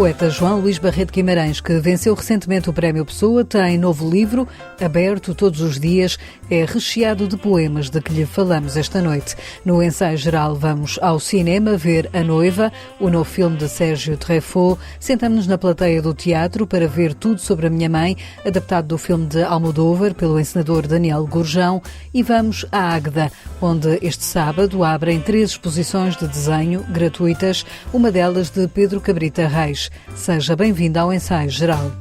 poeta João Luís Barreto Guimarães, que venceu recentemente o Prémio Pessoa, tem novo livro, aberto todos os dias, é recheado de poemas de que lhe falamos esta noite. No ensaio geral vamos ao cinema ver A Noiva, o novo filme de Sérgio Treffaut. Sentamos-nos na plateia do teatro para ver Tudo sobre a Minha Mãe, adaptado do filme de Almodóvar pelo encenador Daniel Gurjão, e vamos à Águeda, onde este sábado abrem 3 exposições de desenho gratuitas, uma delas de Pedro Cabrita Reis. Seja bem-vindo ao ensaio geral.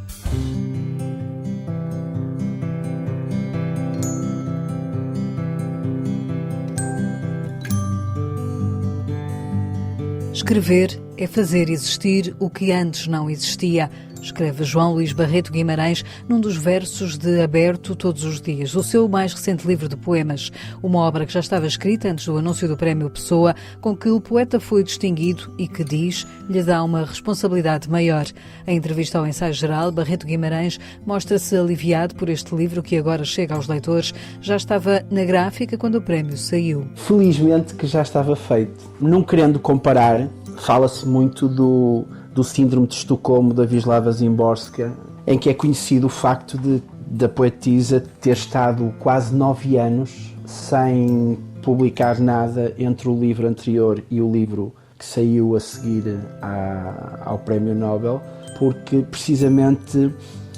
Escrever é fazer existir o que antes não existia, escreve João Luís Barreto Guimarães num dos versos de Aberto Todos os Dias, o seu mais recente livro de poemas, uma obra que já estava escrita antes do anúncio do Prémio Pessoa, com que o poeta foi distinguido e que, diz, lhe dá uma responsabilidade maior. Em entrevista ao ensaio geral, Barreto Guimarães mostra-se aliviado por este livro que agora chega aos leitores. Já estava na gráfica quando o prémio saiu. Felizmente que já estava feito. Não querendo comparar, fala-se muito do síndrome de Estocolmo da Wisława Szymborska, em que é conhecido o facto da poetisa ter estado quase 9 anos sem publicar nada entre o livro anterior e o livro que saiu a seguir ao Prémio Nobel, porque precisamente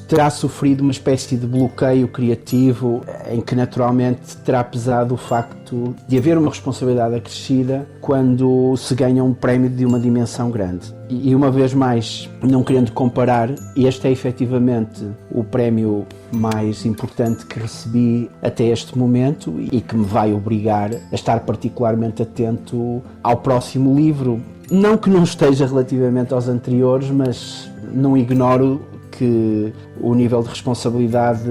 terá sofrido uma espécie de bloqueio criativo em que naturalmente terá pesado o facto de haver uma responsabilidade acrescida quando se ganha um prémio de uma dimensão grande. E uma vez mais, não querendo comparar, este é efetivamente o prémio mais importante que recebi até este momento e que me vai obrigar a estar particularmente atento ao próximo livro. Não que não esteja relativamente aos anteriores, mas não ignoro que o nível de responsabilidade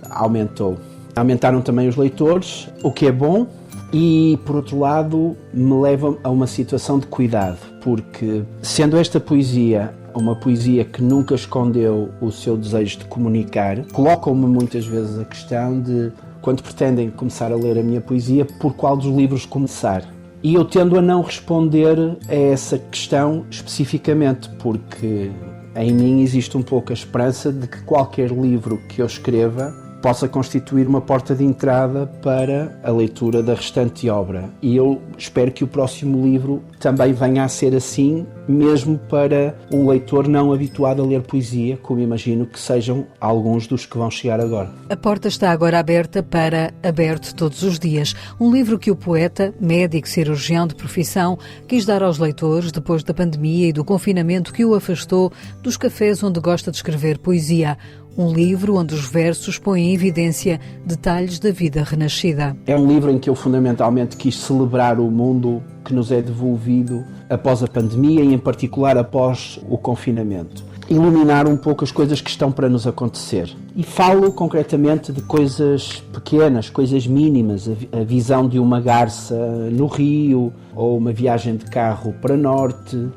aumentou. Aumentaram também os leitores, o que é bom, e por outro lado me leva a uma situação de cuidado, porque sendo esta poesia uma poesia que nunca escondeu o seu desejo de comunicar, colocam-me muitas vezes a questão de, quando pretendem começar a ler a minha poesia, por qual dos livros começar. E eu tendo a não responder a essa questão especificamente, porque em mim existe um pouco a esperança de que qualquer livro que eu escreva possa constituir uma porta de entrada para a leitura da restante obra. E eu espero que o próximo livro também venha a ser assim, mesmo para um leitor não habituado a ler poesia, como imagino que sejam alguns dos que vão chegar agora. A porta está agora aberta para Aberto Todos os Dias, um livro que o poeta, médico cirurgião de profissão, quis dar aos leitores depois da pandemia e do confinamento que o afastou dos cafés onde gosta de escrever poesia. Um livro onde os versos põem em evidência detalhes da vida renascida. É um livro em que eu fundamentalmente quis celebrar o mundo que nos é devolvido após a pandemia e em particular após o confinamento. Iluminar um pouco as coisas que estão para nos acontecer. E falo concretamente de coisas pequenas, coisas mínimas, a visão de uma garça no rio, ou uma viagem de carro para norte,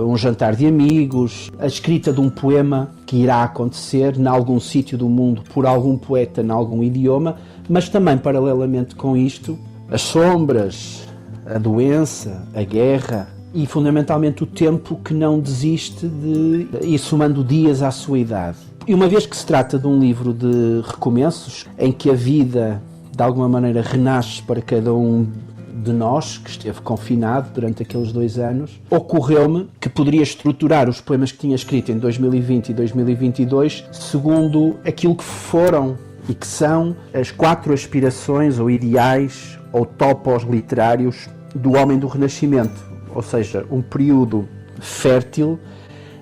um jantar de amigos, a escrita de um poema que irá acontecer em algum sítio do mundo por algum poeta em algum idioma, mas também paralelamente com isto, as sombras, a doença, a guerra e fundamentalmente o tempo que não desiste de ir somando dias à sua idade. E uma vez que se trata de um livro de recomeços, em que a vida de alguma maneira renasce para cada um de nós, que esteve confinado durante aqueles 2 anos, ocorreu-me que poderia estruturar os poemas que tinha escrito em 2020 e 2022 segundo aquilo que foram e que são as 4 aspirações ou ideais ou topos literários do homem do Renascimento, ou seja, um período fértil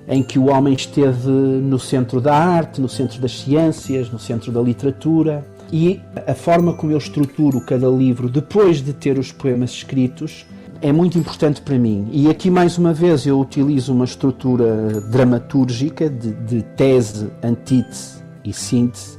em que o homem esteve no centro da arte, no centro das ciências, no centro da literatura. E a forma como eu estruturo cada livro depois de ter os poemas escritos é muito importante para mim. E aqui mais uma vez eu utilizo uma estrutura dramatúrgica de tese, antítese e síntese,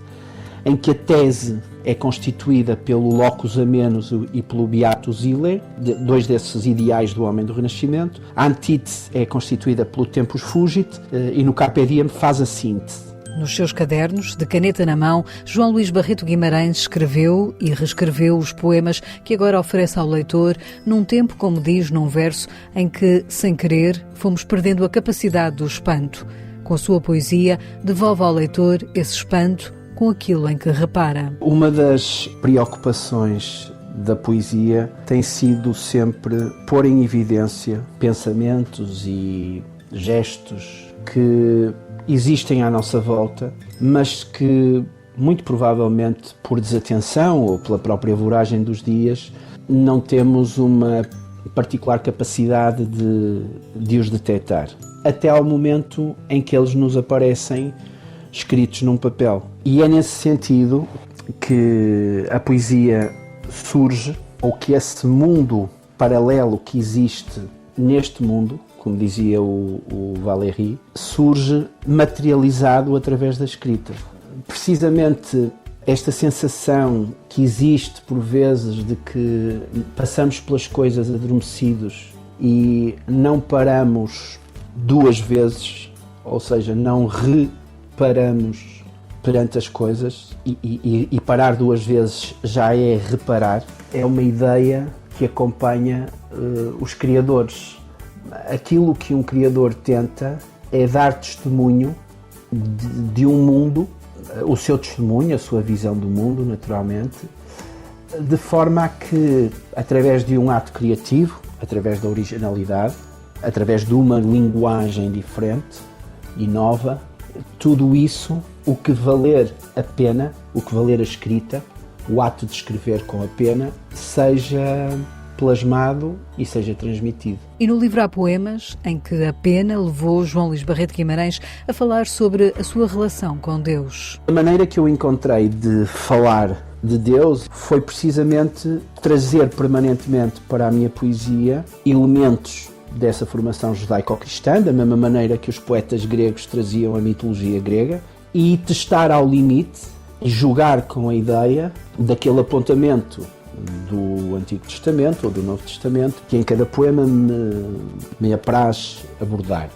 em que a tese é constituída pelo locus amenus e pelo beatus ille, 2 desses ideais do homem do Renascimento. A antítese é constituída pelo tempus fugit e no carpe diem faz a síntese. Nos seus cadernos, de caneta na mão, João Luís Barreto Guimarães escreveu e reescreveu os poemas que agora oferece ao leitor, num tempo, como diz num verso, em que, sem querer, fomos perdendo a capacidade do espanto. Com a sua poesia, devolve ao leitor esse espanto com aquilo em que repara. Uma das preocupações da poesia tem sido sempre pôr em evidência pensamentos e gestos que existem à nossa volta, mas que, muito provavelmente por desatenção ou pela própria voragem dos dias, não temos uma particular capacidade de os detectar. Até ao momento em que eles nos aparecem escritos num papel. E é nesse sentido que a poesia surge, ou que esse mundo paralelo que existe neste mundo, como dizia o Valéry, surge materializado através da escrita. Precisamente esta sensação que existe por vezes de que passamos pelas coisas adormecidos e não paramos duas vezes, ou seja, não reparamos perante as coisas e parar duas vezes já é reparar, é uma ideia que acompanha os criadores. Aquilo que um criador tenta é dar testemunho de um mundo, o seu testemunho, a sua visão do mundo, naturalmente, de forma a que, através de um ato criativo, através da originalidade, através de uma linguagem diferente e nova, tudo isso, o que valer a pena, o que valer a escrita, o ato de escrever com a pena, seja plasmado e seja transmitido. E no livro há poemas em que a pena levou João Luís Barreto Guimarães a falar sobre a sua relação com Deus. A maneira que eu encontrei de falar de Deus foi precisamente trazer permanentemente para a minha poesia elementos dessa formação judaico-cristã, da mesma maneira que os poetas gregos traziam a mitologia grega, e testar ao limite e jogar com a ideia daquele apontamento do Antigo Testamento ou do Novo Testamento que em cada poema me apraz abordar.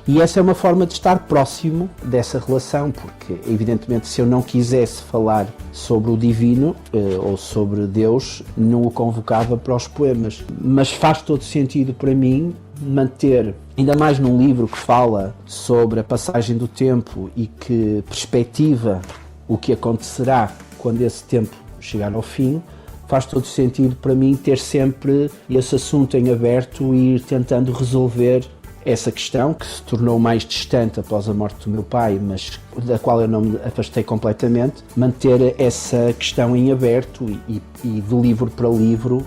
E essa é uma forma de estar próximo dessa relação, porque evidentemente se eu não quisesse falar sobre o divino ou sobre Deus, não o convocava para os poemas. Mas faz todo sentido para mim manter, ainda mais num livro que fala sobre a passagem do tempo e que perspectiva o que acontecerá quando esse tempo chegar ao fim, faz todo sentido para mim ter sempre esse assunto em aberto e ir tentando resolver essa questão, que se tornou mais distante após a morte do meu pai, mas da qual eu não me afastei completamente, manter essa questão em aberto e de livro para livro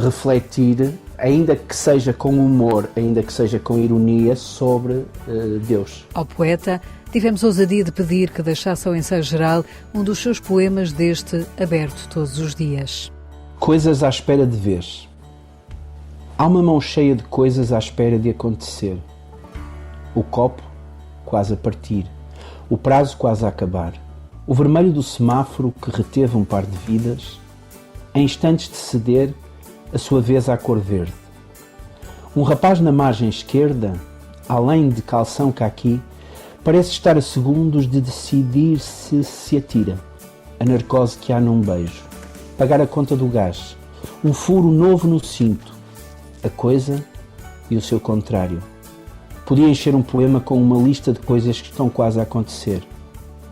refletir, ainda que seja com humor, ainda que seja com ironia, sobre Deus. Ao poeta, tivemos ousadia de pedir que deixasse ao ensaio geral um dos seus poemas deste Aberto Todos os Dias. Coisas à espera de vez. Há uma mão cheia de coisas à espera de acontecer. O copo quase a partir, o prazo quase a acabar, o vermelho do semáforo que reteve um par de vidas, em instantes de ceder a sua vez à cor verde. Um rapaz na margem esquerda, além de calção caqui, parece estar a segundos de decidir se atira. A narcose que há num beijo, pagar a conta do gás, um furo novo no cinto, a coisa e o seu contrário. Podia encher um poema com uma lista de coisas que estão quase a acontecer,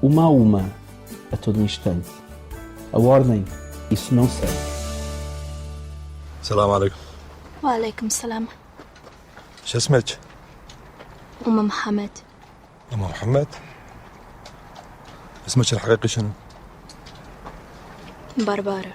uma a uma, a todo instante. A ordem, isso não sei. السلام عليكم. وعليكم السلام. شو اسمك؟ أم محمد. أم محمد؟ اسمك الحقيقي شنو؟ بربارة.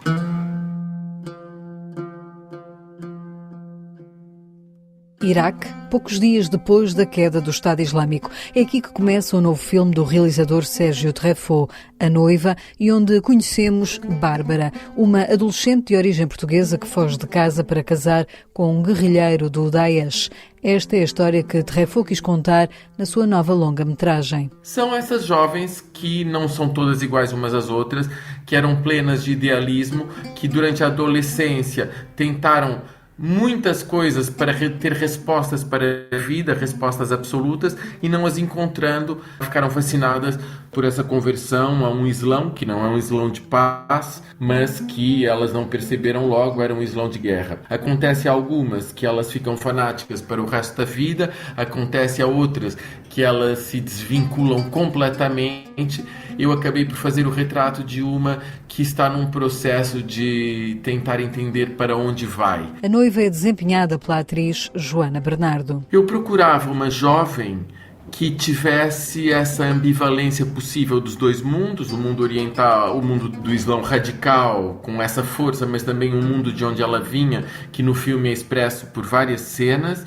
Iraque, poucos dias depois da queda do Estado Islâmico. É aqui que começa o novo filme do realizador Sérgio Treffaut, A Noiva, e onde conhecemos Bárbara, uma adolescente de origem portuguesa que foge de casa para casar com um guerrilheiro do Daesh. Esta é a história que Treffaut quis contar na sua nova longa-metragem. São essas jovens que não são todas iguais umas às outras, que eram plenas de idealismo, que durante a adolescência tentaram muitas coisas para ter respostas para a vida, respostas absolutas, e não as encontrando, ficaram fascinadas por essa conversão a um Islão, que não é um Islão de paz, mas que elas não perceberam logo era um Islão de guerra. Acontece a algumas que elas ficam fanáticas para o resto da vida, acontece a outras que elas se desvinculam completamente. Eu acabei por fazer o retrato de uma que está num processo de tentar entender para onde vai. A noiva é desempenhada pela atriz Joana Bernardo. Eu procurava uma jovem que tivesse essa ambivalência possível dos dois mundos, o mundo oriental, o mundo do Islão radical, com essa força, mas também um mundo de onde ela vinha, que no filme é expresso por várias cenas,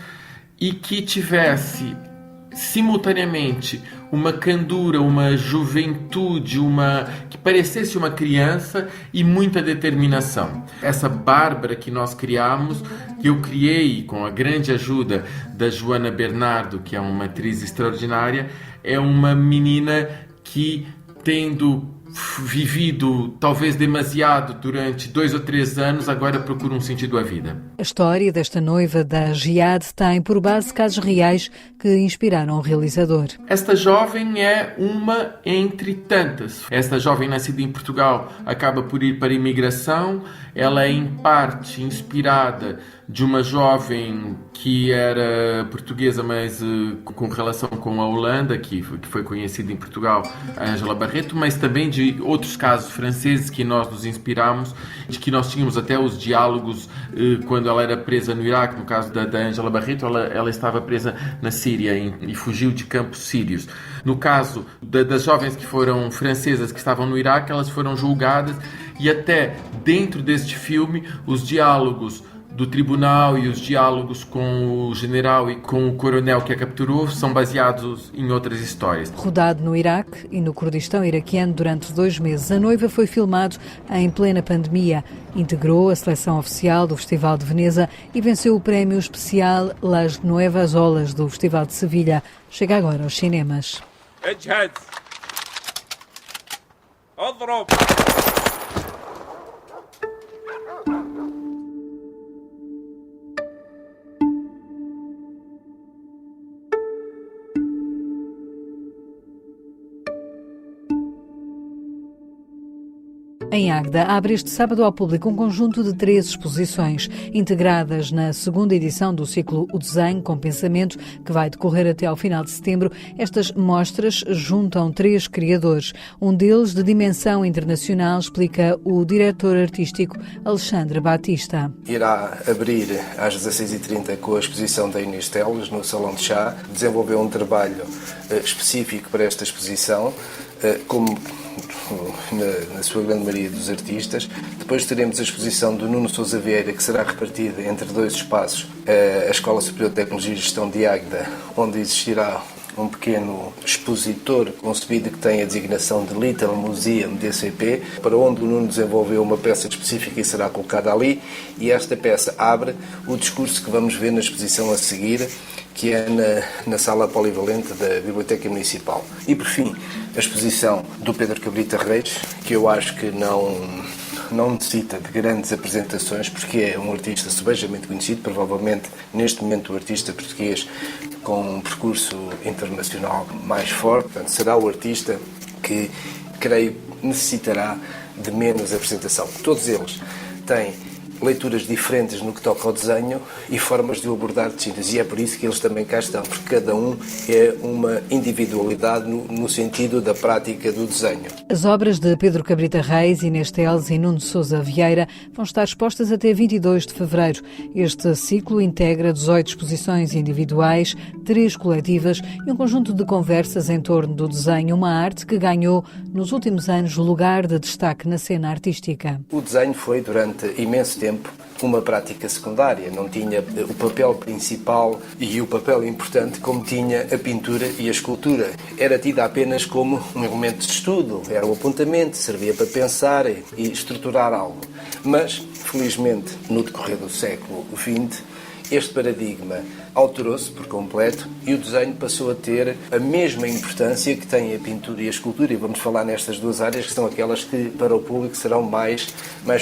e que tivesse simultaneamente uma candura, uma juventude, que parecesse uma criança e muita determinação. Essa Bárbara que nós criamos, que eu criei com a grande ajuda da Joana Bernardo, que é uma atriz extraordinária, é uma menina que, tendo vivido talvez demasiado durante 2 ou 3 anos, agora procura um sentido à vida. A história desta noiva da Jihad tem por base casos reais que inspiraram o realizador. Esta jovem é uma entre tantas. Esta jovem nascida em Portugal acaba por ir para a imigração. Ela é em parte inspirada de uma jovem que era portuguesa, mas com relação com a Holanda, que foi conhecida em Portugal, a Ângela Barreto, mas também de outros casos franceses que nós nos inspiramos, de que nós tínhamos até os diálogos quando ela era presa no Iraque. No caso da Ângela Barreto, ela estava presa na Síria e fugiu de campos sírios. No caso das jovens que foram francesas que estavam no Iraque, elas foram julgadas, e até dentro deste filme os diálogos do tribunal e os diálogos com o general e com o coronel que a capturou são baseados em outras histórias. Rodado no Iraque e no Kurdistão iraquiano durante 2 meses, A Noiva foi filmado em plena pandemia. Integrou a seleção oficial do Festival de Veneza e venceu o prémio especial Las Nuevas Olas do Festival de Sevilha. Chega agora aos cinemas. Em Águeda, abre este sábado ao público um conjunto de 3 exposições, integradas na segunda edição do ciclo O Desenho com Pensamento, que vai decorrer até ao final de setembro. Estas mostras juntam 3 criadores. Um deles, de dimensão internacional, explica o diretor artístico Alexandre Batista. Irá abrir às 16h30 com a exposição da Inês Teles no Salão de Chá. Desenvolveu um trabalho específico para esta exposição, como na sua grande maioria dos artistas. Depois teremos a exposição do Nuno Sousa Vieira, que será repartida entre 2 espaços, a Escola Superior de Tecnologia e Gestão de Águeda, onde existirá um pequeno expositor concebido que tem a designação de Little Museum DCP, para onde o Nuno desenvolveu uma peça específica e será colocada ali, e esta peça abre o discurso que vamos ver na exposição a seguir, que é na sala polivalente da Biblioteca Municipal. E, por fim, a exposição do Pedro Cabrita Reis, que eu acho que não necessita de grandes apresentações, porque é um artista subejamente conhecido, provavelmente neste momento o artista português com um percurso internacional mais forte. Portanto, será o artista que, creio, necessitará de menos apresentação. Todos eles têm leituras diferentes no que toca ao desenho e formas de o abordar distintas, e é por isso que eles também cá estão, porque cada um é uma individualidade no sentido da prática do desenho. As obras de Pedro Cabrita Reis, Inês Teles e Nuno Sousa Vieira vão estar expostas até 22 de fevereiro. Este ciclo integra 18 exposições individuais, 3 coletivas e um conjunto de conversas em torno do desenho, uma arte que ganhou nos últimos anos lugar de destaque na cena artística. O desenho foi, durante imenso tempo, uma prática secundária, não tinha o papel principal e o papel importante como tinha a pintura e a escultura. Era tida apenas como um elemento de estudo, era um apontamento, servia para pensar e estruturar algo. Mas, felizmente, no decorrer do século XX, este paradigma alterou-se por completo e o desenho passou a ter a mesma importância que tem a pintura e a escultura, e vamos falar nestas duas áreas que são aquelas que para o público serão mais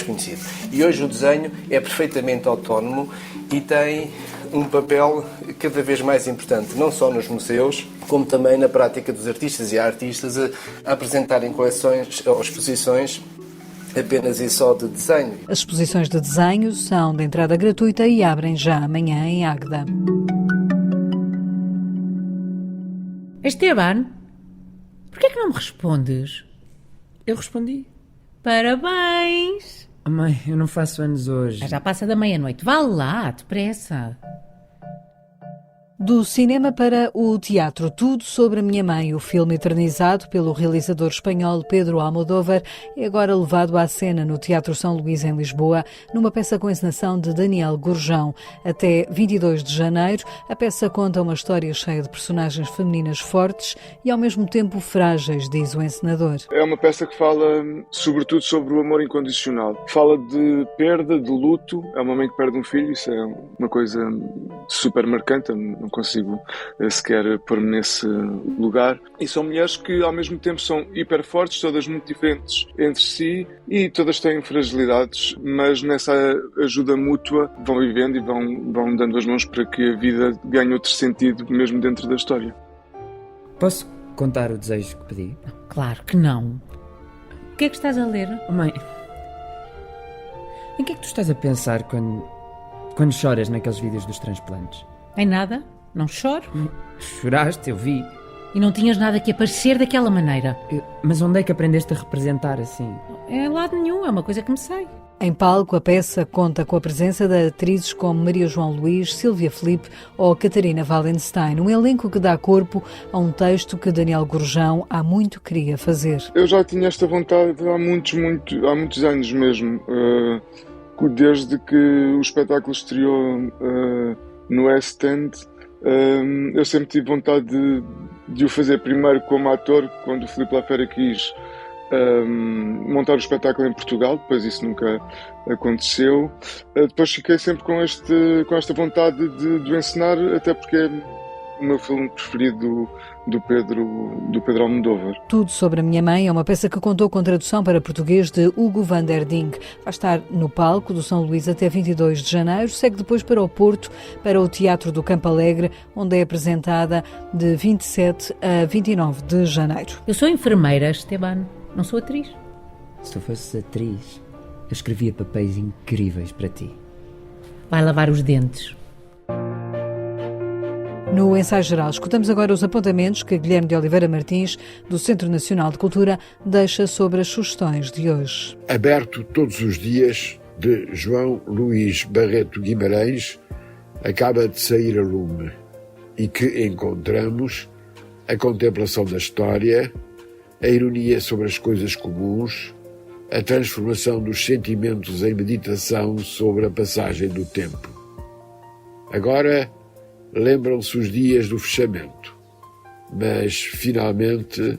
conhecidas. E hoje o desenho é perfeitamente autónomo e tem um papel cada vez mais importante, não só nos museus, como também na prática dos artistas e artistas a apresentarem coleções ou exposições apenas e só de desenho. As exposições de desenho são de entrada gratuita e abrem já amanhã em Águeda. Esteban, porquê é que não me respondes? Eu respondi. Parabéns! Mãe, eu não faço anos hoje. Já passa da meia-noite. Vá lá, depressa. Do cinema para o teatro, tudo sobre a minha mãe. O filme eternizado pelo realizador espanhol Pedro Almodóvar é agora levado à cena no Teatro São Luís, em Lisboa, numa peça com encenação de Daniel Gurjão. Até 22 de janeiro, a peça conta uma história cheia de personagens femininas fortes e ao mesmo tempo frágeis, diz o encenador. É uma peça que fala sobretudo sobre o amor incondicional. Fala de perda, de luto. É uma mãe que perde um filho, isso é uma coisa super marcante. Não consigo sequer pôr-me nesse lugar. E são mulheres que ao mesmo tempo são hiper fortes, todas muito diferentes entre si e todas têm fragilidades, mas nessa ajuda mútua vão vivendo e vão dando as mãos para que a vida ganhe outro sentido mesmo dentro da história. Posso contar o desejo que pedi? Claro que não. O que é que estás a ler? Mãe, em que é que tu estás a pensar quando choras naqueles vídeos dos transplantes? Em nada? Não choro? Choraste, eu vi. E não tinhas nada que aparecer daquela maneira? Mas onde é que aprendeste a representar assim? É lado nenhum, é uma coisa que me sei. Em palco, a peça conta com a presença de atrizes como Maria João Luís, Sílvia Filipe ou Catarina Wallenstein, um elenco que dá corpo a um texto que Daniel Gurjão há muito queria fazer. Eu já tinha esta vontade há muitos anos mesmo, desde que o espetáculo estreou no West End. Eu sempre tive vontade de o fazer primeiro como ator, quando o Filipe Lafera quis montar o espetáculo em Portugal, depois isso nunca aconteceu. Depois fiquei sempre com esta vontade de encenar, até porque é o meu filme preferido do Pedro Almodóvar. Tudo sobre a minha mãe é uma peça que contou com tradução para português de Hugo van der Ding. Vai estar no palco do São Luís até 22 de janeiro, segue depois para o Porto, para o Teatro do Campo Alegre, onde é apresentada de 27 a 29 de janeiro. Eu sou enfermeira, Esteban, não sou atriz. Se tu fosses atriz, eu escrevia papéis incríveis para ti. Vai lavar os dentes. No Ensaio Geral, escutamos agora os apontamentos que Guilherme de Oliveira Martins, do Centro Nacional de Cultura, deixa sobre as sugestões de hoje. Aberto todos os dias, de João Luís Barreto Guimarães, acaba de sair a lume e que encontramos a contemplação da história, a ironia sobre as coisas comuns, a transformação dos sentimentos em meditação sobre a passagem do tempo. Agora, lembram-se os dias do fechamento, mas finalmente,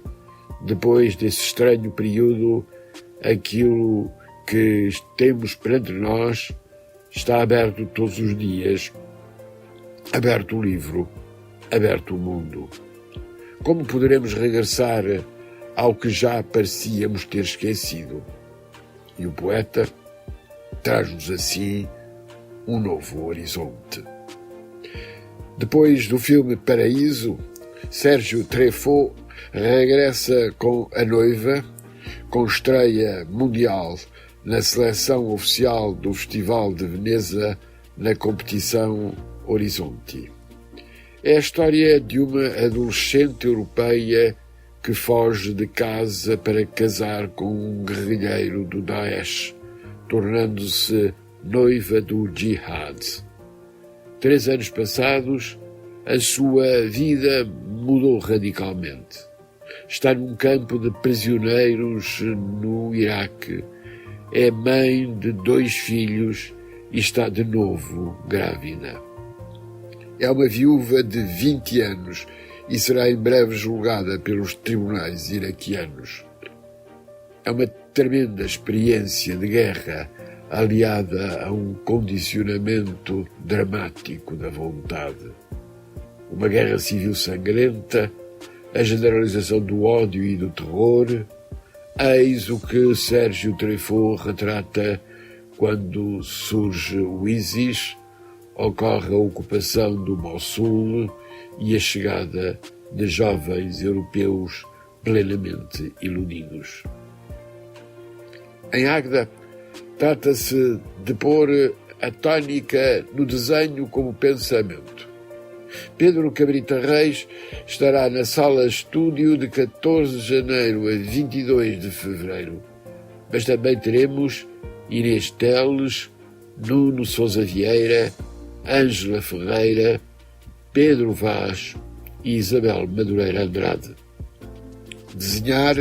depois desse estranho período, aquilo que temos perante nós está aberto todos os dias, aberto o livro, aberto o mundo. Como poderemos regressar ao que já parecíamos ter esquecido? E o poeta traz-nos assim um novo horizonte. Depois do filme Paraíso, Sérgio Treffaut regressa com A Noiva, com estreia mundial na seleção oficial do Festival de Veneza na competição Horizonte. É a história de uma adolescente europeia que foge de casa para casar com um guerrilheiro do Daesh, tornando-se noiva do Jihad. 3 anos passados, a sua vida mudou radicalmente. Está num campo de prisioneiros no Iraque. É mãe de 2 filhos e está de novo grávida. É uma viúva de 20 anos e será em breve julgada pelos tribunais iraquianos. É uma tremenda experiência de guerra aliada a um condicionamento dramático da vontade. Uma guerra civil sangrenta, a generalização do ódio e do terror, eis o que Sérgio Truffaut retrata quando surge o ISIS, ocorre a ocupação do Mossul e a chegada de jovens europeus plenamente iludidos. Em Águeda, trata-se de pôr a tónica no desenho como pensamento. Pedro Cabrita Reis estará na sala estúdio de 14 de janeiro a 22 de fevereiro. Mas também teremos Inês Teles, Nuno Sousa Vieira, Ângela Ferreira, Pedro Vaz e Isabel Madureira Andrade. Desenhar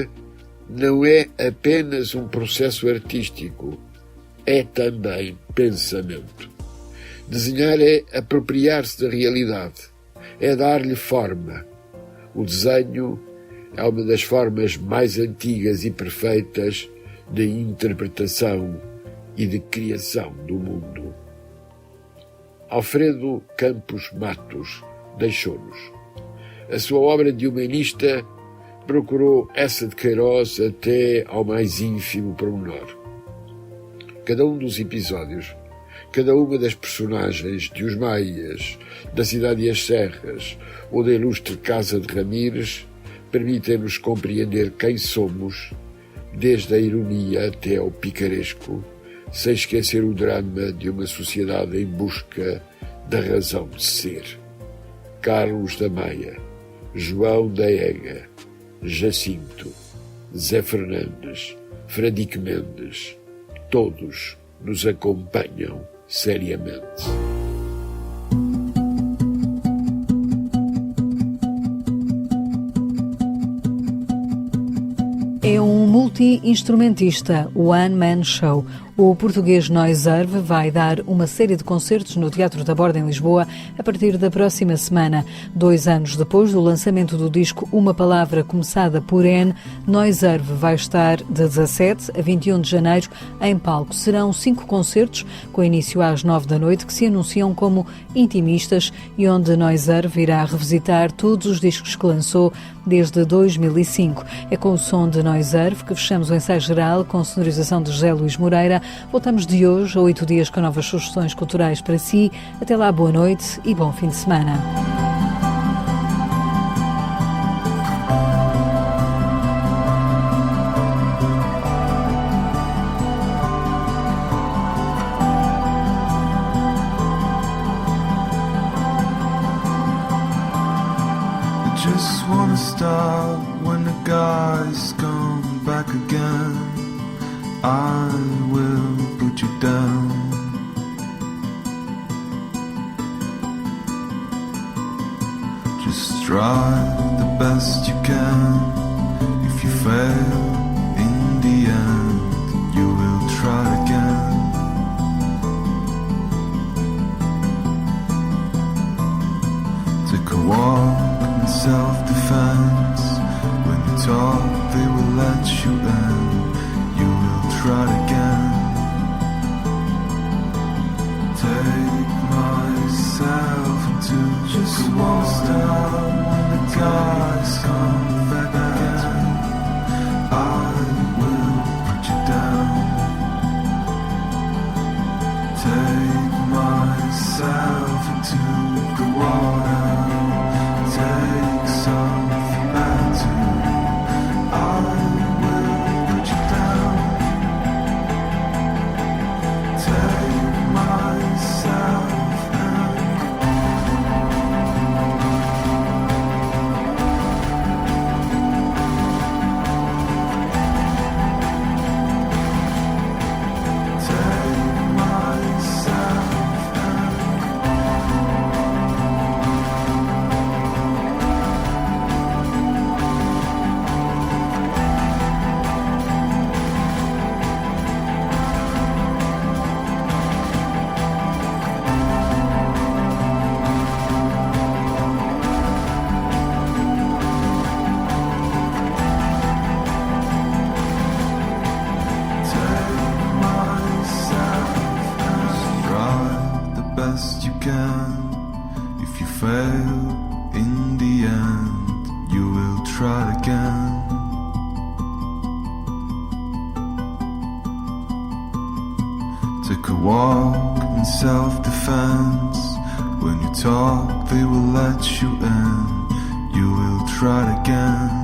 não é apenas um processo artístico, é também pensamento. Desenhar é apropriar-se da realidade, é dar-lhe forma. O desenho é uma das formas mais antigas e perfeitas de interpretação e de criação do mundo. Alfredo Campos Matos deixou-nos. A sua obra de humanista procurou essa de Queiroz até ao mais ínfimo pormenor. Cada um dos episódios, cada uma das personagens de Os Maias, da Cidade e as Serras ou da ilustre Casa de Ramires permitem-nos compreender quem somos, desde a ironia até ao picaresco, sem esquecer o drama de uma sociedade em busca da razão de ser. Carlos da Maia, João da Ega, Jacinto, Zé Fernandes, Fradique Mendes, todos nos acompanham seriamente. É um multi-instrumentista, One Man Show. O português Noiserve vai dar uma série de concertos no Teatro da Borda, em Lisboa, a partir da próxima semana. 2 anos depois do lançamento do disco Uma Palavra Começada por N, Noiserve vai estar de 17 a 21 de janeiro em palco. Serão 5 concertos, com início às 9 da noite, que se anunciam como intimistas e onde Noiserve irá revisitar todos os discos que lançou desde 2005. É com o som de Noiserve que fechamos o ensaio geral com sonorização de José Luís Moreira. Voltamos de hoje a 8 dias com novas sugestões culturais para si. Até lá, boa noite e bom fim de semana. Just wanna start when the guys come back again. I will put you down. Just try the best you can. If you fail in the end, you will try again. Take a walk in self-defense. When you talk, they will let you in. You will try again. Take myself into just one step when the guys come back again. I will put you down. Take myself into the water. Take something back to. I will put you down. fail in the end, you will try again. Take a walk in self-defense. When you talk, they will let you in. You will try again.